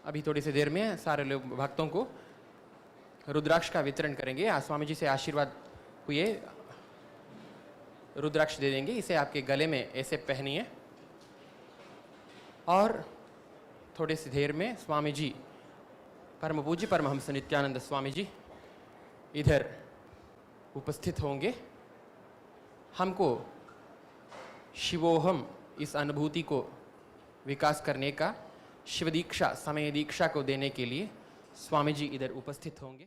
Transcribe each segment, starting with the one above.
अभी थोड़ी सी देर में सारे लोग भक्तों को रुद्राक्ष का वितरण करेंगे। स्वामी जी से आशीर्वाद हुए, रुद्राक्ष दे देंगे। इसे आपके गले में ऐसे पहनिए और थोड़ी सी देर में स्वामी जी, परम पूज्य परमहंस नित्यानंद स्वामी जी इधर उपस्थित होंगे। हमको शिवोहम इस अनुभूति को विकास करने का, शिव दीक्षा, समय दीक्षा को देने के लिए स्वामी जी इधर उपस्थित होंगे।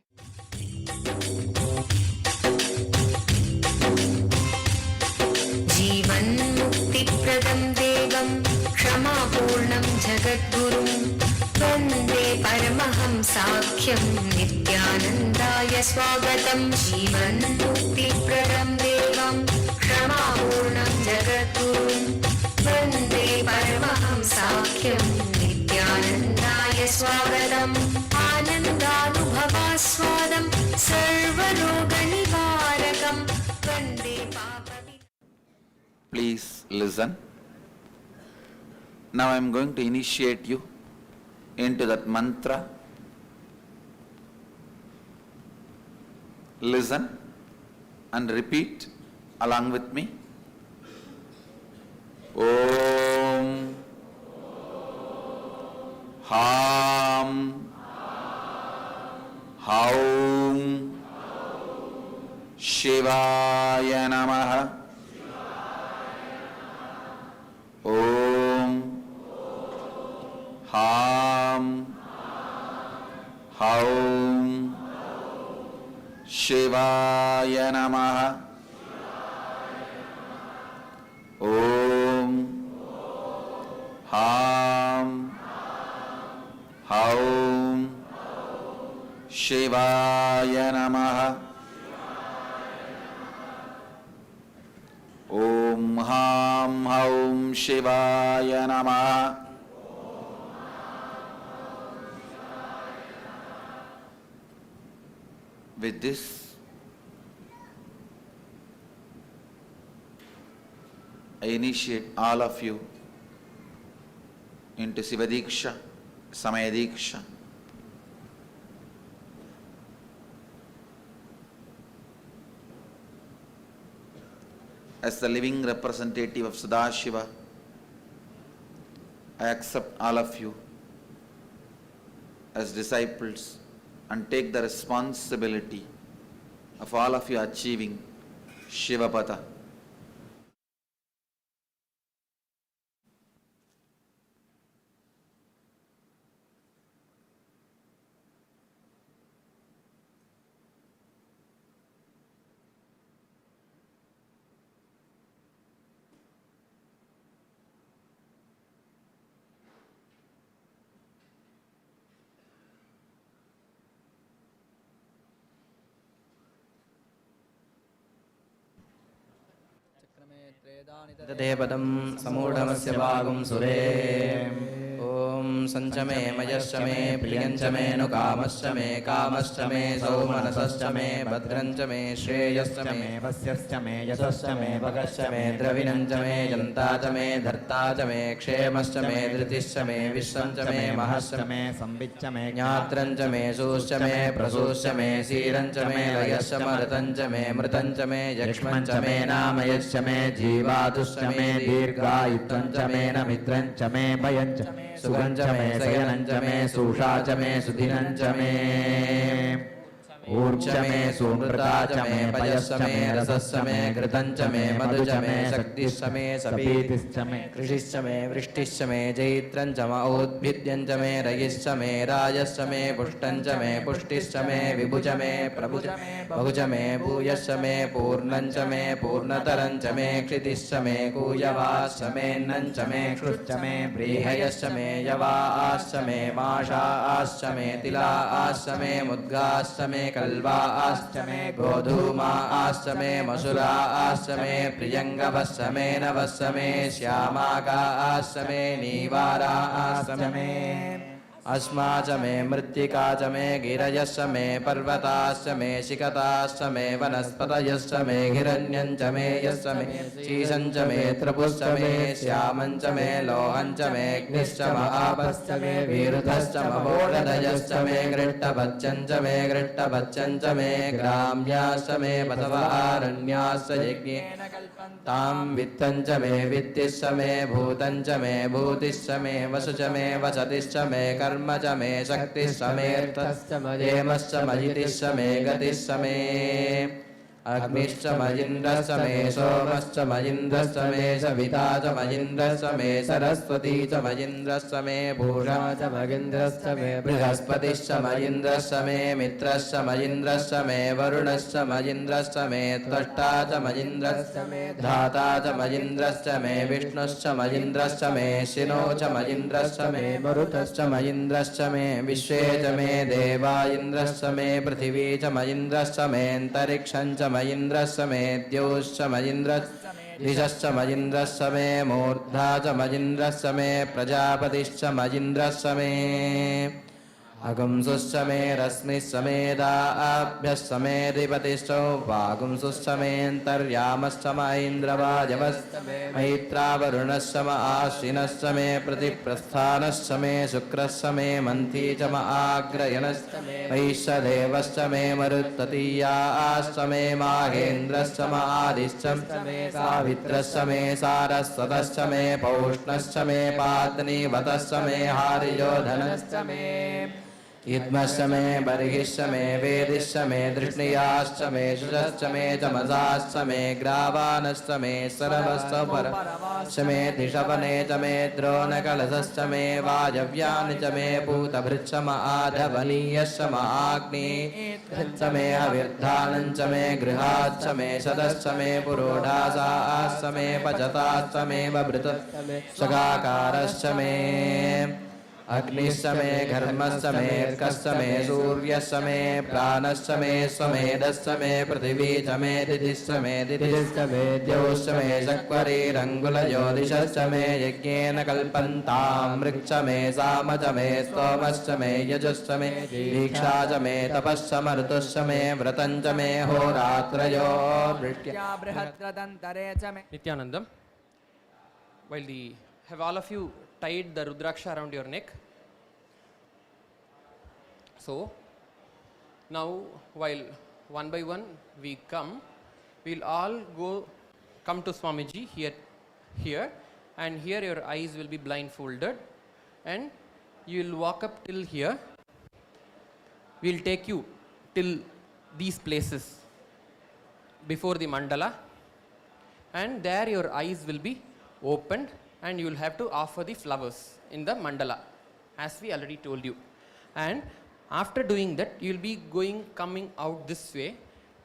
जीवन मुक्तिप्रदं देवं क्षमापूर्णं जगद्गुरुं वन्दे परमहंसाख्यं नित्यानन्दाय स्वागतं। जीवन मुक्तिप्रदं देवं क्षमापूर्णं जगद्गुरुं वन्दे परमहंसाख्यं नित्यानन्दाय स्वागतम्। आनन्दानुभवास्वादं सर्वरोगनिवारकं वन्दे पापवि। Please listen. Now I am going to initiate you into that mantra. Listen and repeat along with me. Om Ham Haum Shivaya Namaha. Om Ham Haum Shivaya Namaha. Om Ham Haum Shivaya Namaha. Om Ham Haum Shivaya Namaha. With this, I initiate all of you into Sivadiksha, Samayadiksha. As the living representative of Sadashiva, I accept all of you as disciples and take the responsibility of all of you achieving Shivapada. देवदं समूढमस्य वागुं सुरे। ॐ सञ्च मे मयश्च मे प्रियञ्च मे नु कामश्च मे सौमनसश्च मे भद्रञ्च मे श्रेयश्च मे वस्यश्च मे यशश्च मे भगश्च मे द्रविणञ्च मे जन्ता च मे धर्ता च मे क्षेमश्च मे धृतिश्च मे विश्वञ्च मे महश्च मे संविच्च मे ज्ञात्रञ्च मे सूश्च मे प्रसूश्च मे सीरञ्च मे लयश्च मृतञ्च मे मृतञ्च मे यक्ष्मञ्च मे नामयश्च मे जीवातुश्च मे दीर्घायुत्वञ्च मे नमित्रञ्च मे भयञ्च सुगञ्च मे शयनञ्च मे सूषा च मे सुदिनञ्च मे Wurtz मे सुमृता च मे पयश्च मे रसश्च मे घृतञ्च मे मधु च मे शक्तिश्च मे सपीतिश्च मे कृषिश्च मे वृष्टिश्च मे जैत्रञ्च औद्भिद्यञ्च मे रयिश्च मे राजश्च मे पुष्टञ्च मे पुष्टिश्च मे विभुज मे प्रभुज मे बहुज मे भूयश्च मे पूर्णञ्च मे पूर्णतरञ्च मे क्षितिश्च मे कूयवाश्च मे नञ्च मे क्षुश्च मे व्रीहयश्च मे यवाश्च मे माषाश्च मे तिलाश्च मे मुद्गाश्च मे कल्वाश्च मे गोधूमाश्च मे मसुराश्च मे प्रियङ्गवश्च मे नवश्च मे श्यामाकाश्च मे नीवाराश्च मे अस्मा च मे मृत्तिका च मे गिरयश्च मे पर्वताश्च मे शिखताश्च मे वनस्पतयश्च मे हिरण्यं च मे यश्च मे शीशं च मे त्रिपुश्च मे श्यामं च मे लोहं च मे अग्निश्च महापश्च मे वीरुधश्च महोदधयश्च मे गृष्टभच्चं च मे गृष्टभच्चं च मे ग्राम्याश्च मे बसवारण्याश्च यज्ञेन कल्पन्तां वित्तं च मे वित्तिश्च मे भूतं च मे भूतिश्च मे वसु च मे वसतिश्च मे कर्म च मे शक्तिश्च मे अर्थश्च मयेमश्च मयितिश्च मे गतिश्च मे अग्निश्च मयिन्द्रश्च मे सोमश्च मयिन्द्रश्च मे सविता च मयिन्द्रश्च मे सरस्वती च मयिन्द्रश्च मे भूषा च मयिन्द्रश्च मे बृहस्पतिश्च मयिन्द्रश्च मे मित्रश्च मयिन्द्रश्च मे वरुणश्च मयिन्द्रश्च मे त्वष्टा च मयिन्द्रश्च मे धाता च मयिन्द्रश्च मे विष्णुश्च मयिन्द्रश्च मे शिनो च मयिन्द्रश्च मे मरुतश्च मयिन्द्रश्च मे विश्वे च मे देवा इन्द्रश्च मे पृथिवी च मयिन्द्रश्च मे अन्तरिक्षं च मयिन्द्रश्च मे द्यौश्च मयिन्द्रश्च दिशश्च मयिन्द्रश्च मे मूर्धा च मयिन्द्रश्च मे प्रजापतिश्च मयिन्द्रश्च मे अगुंसुश्च मे रश्मिश्च मे दाभ्यश्च मे अधिपतिश्च वागुंसुश्च मेऽन्तर्यामश्च महेन्द्रवायवश्च मैत्रावरुणश्च म आश्विनश्च मे प्रतिप्रस्थानश्च मे शुक्रश्च मे मन्थी च म आग्रयणश्च वैश्यदेवश्च मे मरुत्ततीयाश्च मे माहेन्द्रश्च म आदिश्च मे सावित्रश्च मे सारस्वतश्च मे पौष्णश्च मे पात्नीवतश्च मे हारियोधनश्च मे इद्मश्च मे बर्हिश्च मे वेदिश्च मे धृष्णियाश्च मे शुचश्च मे चमसाश्च मे ग्रावानश्च मे सरवश्च परश्च मे धिषवने च मे द्रोणकलशश्च मे वायव्यानि च मे पूतभृच्च म आधवनीयश्च म आग्नेयश्च मे हविर्धानं च मे गृहाश्च मे शतश्च मे पुरोढासाश्च मे पचताश्च मे बभृतश्च मे शगाकारश्च मे अग्निश्च मे घर्मश्च मे अर्कश्च मे सूर्यश्च मे प्राणश्च मे स्वमेधश्च मे पृथिवी च मे दितिश्च मे दितिश्च मे द्यौश्च मे चक्वरीरङ्गुलज्योतिषश्च मे यज्ञेन कल्पन्तां ऋक्ष मे साम च मे स्तोमश्च मे यजुश्च मे दीक्षा च मे तपश्च मरुतुश्च मे व्रतं च मे होरात्रयो वृष्ट्या बृहद्रदन्तरे च मे Nityanandam. Have all of you tied the Rudraksha around your neck? So, now while one by one we come, we'll all come to Swamiji here, and here your eyes will be blindfolded, and you'll walk up till here. We'll take you till these places before the mandala, and there your eyes will be opened, and you will have to offer the flowers in the mandala, as we already told you. And after doing that, you will be coming out this way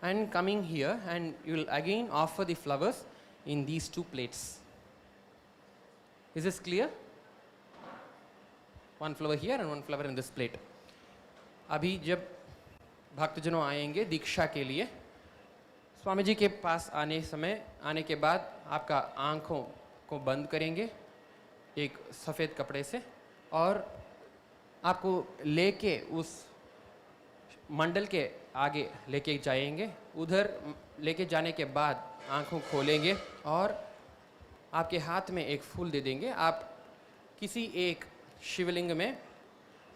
and coming here, and you will again offer the flowers in these two plates. Is this clear? One flower here and one flower in this plate. अभी जब भक्तजनों आएंगे दीक्षा के लिए, स्वामी जी के पास आने के बाद आपका आँखों को बंद करेंगे एक सफ़ेद कपड़े से, और आपको लेके उस मंडल के आगे लेके जाएंगे. उधर लेके जाने के बाद आँखों खोलेंगे और आपके हाथ में एक फूल दे देंगे. आप किसी एक शिवलिंग में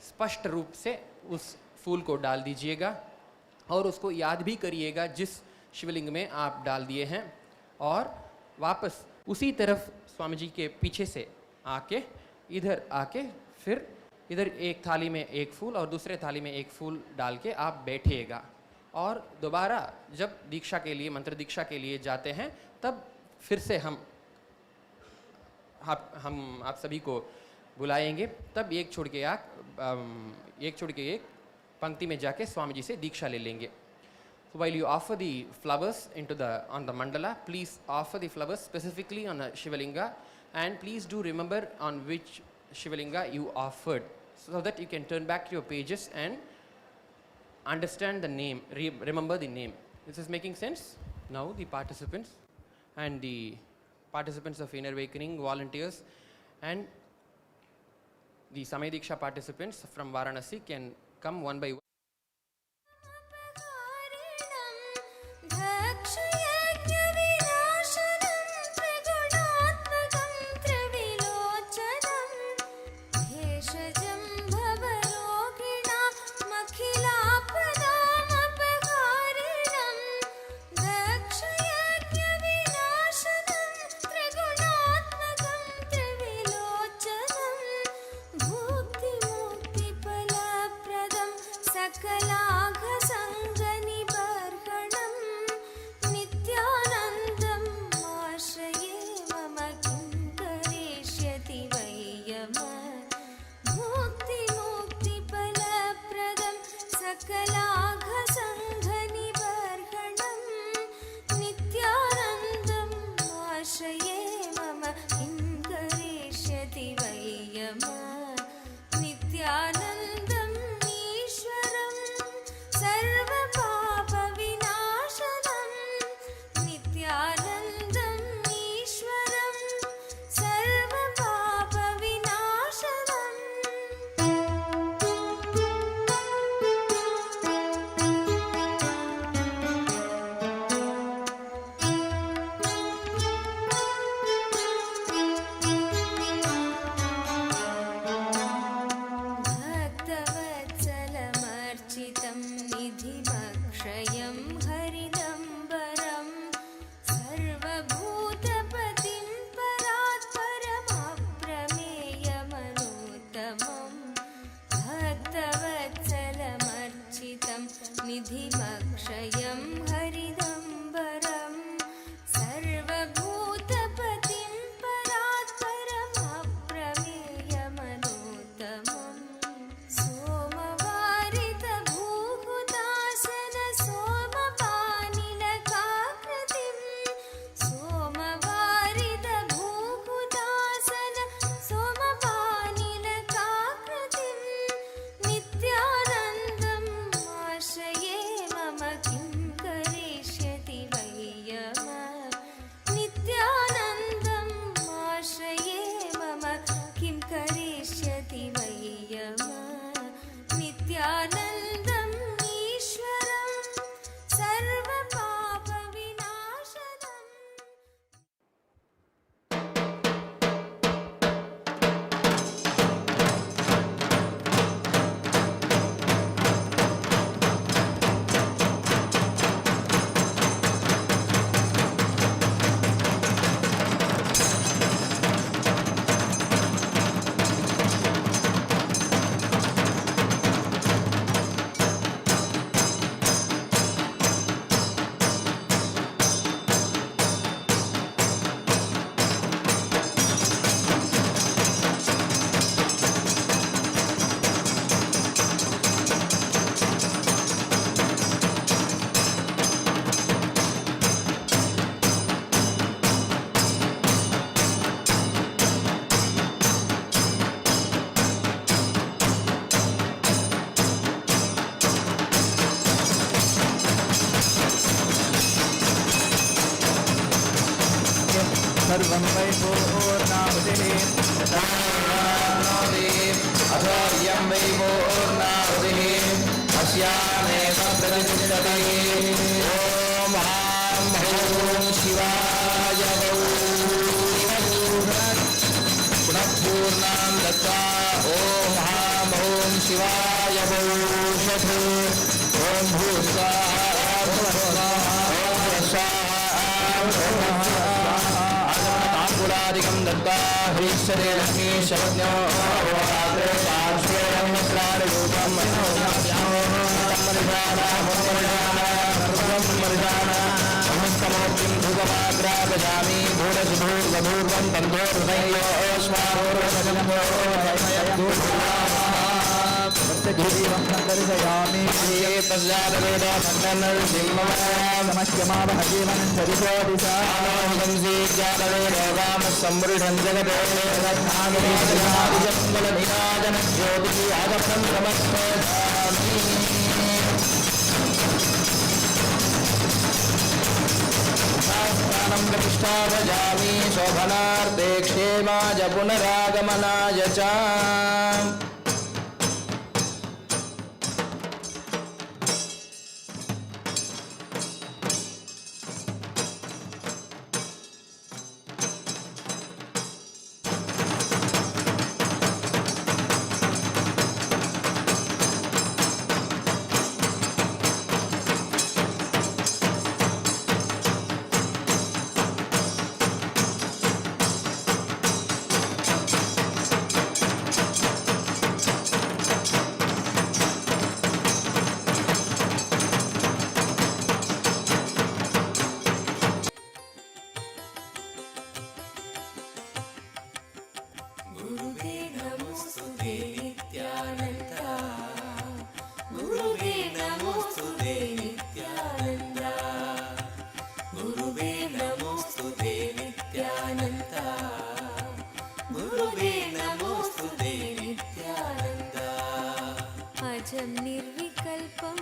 स्पष्ट रूप से उस फूल को डाल दीजिएगा और उसको याद भी करिएगा जिस शिवलिंग में आप डाल दिए हैं, और वापस उसी तरफ स्वामी जी के पीछे से आके इधर आके फिर इधर एक थाली में एक फूल और दूसरे थाली में एक फूल डाल के आप बैठिएगा. और दोबारा जब दीक्षा के लिए, मंत्र दीक्षा के लिए जाते हैं, तब फिर से हम आप सभी को बुलाएंगे. तब एक छोड़ के एक पंक्ति में जाके स्वामी जी से दीक्षा ले लेंगे. So while you offer the flowers on the mandala, please offer the flowers specifically on a Shivalinga, and please do remember on which Shivalinga you offered, so that you can turn back to your pages and understand the name, remember the name. This is making sense? Now the participants and the participants of Inner Awakening, volunteers, and the Samay Diksha participants from Varanasi can come one by one. सर्वं वै पूर्णाहुतिः अथोऽयं वै पूर्णाहुतिः अस्यामेव प्रतिष्ठति ॐ हां हौं शिवाय पुनः पूर्णां दत्त्वा ॐ हां हौं शिवाय वौषध ॐ ताम्बूलादिकं दत्त्वा ह्रीश्वरे लक्ष्मी शरण्यो पार्श्वे रूपं समस्तमूर्तिं धूपमाग्रापयामि भूरसुधूर्वधूर्वं दर्शयामि समृद्धं जगते ज्योति आगमनं समर्पयामि स्थानं प्रतिष्ठापयामि शोभनार्थे क्षेमाय पुनरागमनाय च गुरुवे नमोस्तुते नित्यानन्दा गुरुवे नमोस्तुते नित्यानन्दा गुरुवे नमोस्तुते नित्यानन्दा गुरुवे नमोस्तुते नित्यानन्दा अजं निर्विकल्पं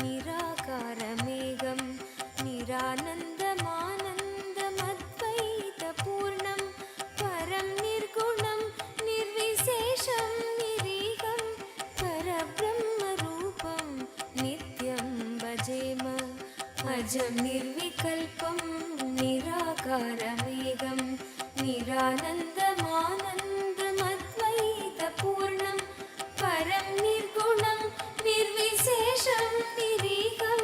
निराकारमेघं निरानन्दमानन्दमद्वैतपूर्णं परं निर्गुणं निर्विशेषं निरीहं परब्रह्मरूपं नित्यं भजेम अजं निर्विकल्पं निराकारमेघं निरानन्दमानन्दमद्वैतपूर्णं परं निर्गुणं निर्विशेषं निरीहं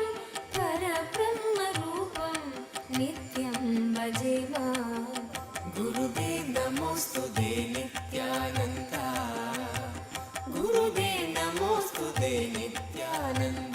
परब्रह्मरूपं नित्यं भजेम गुरुवे नमोस्तुते नित्यानन्दा गुरुवे नमोस्तुते नित्यानन्दा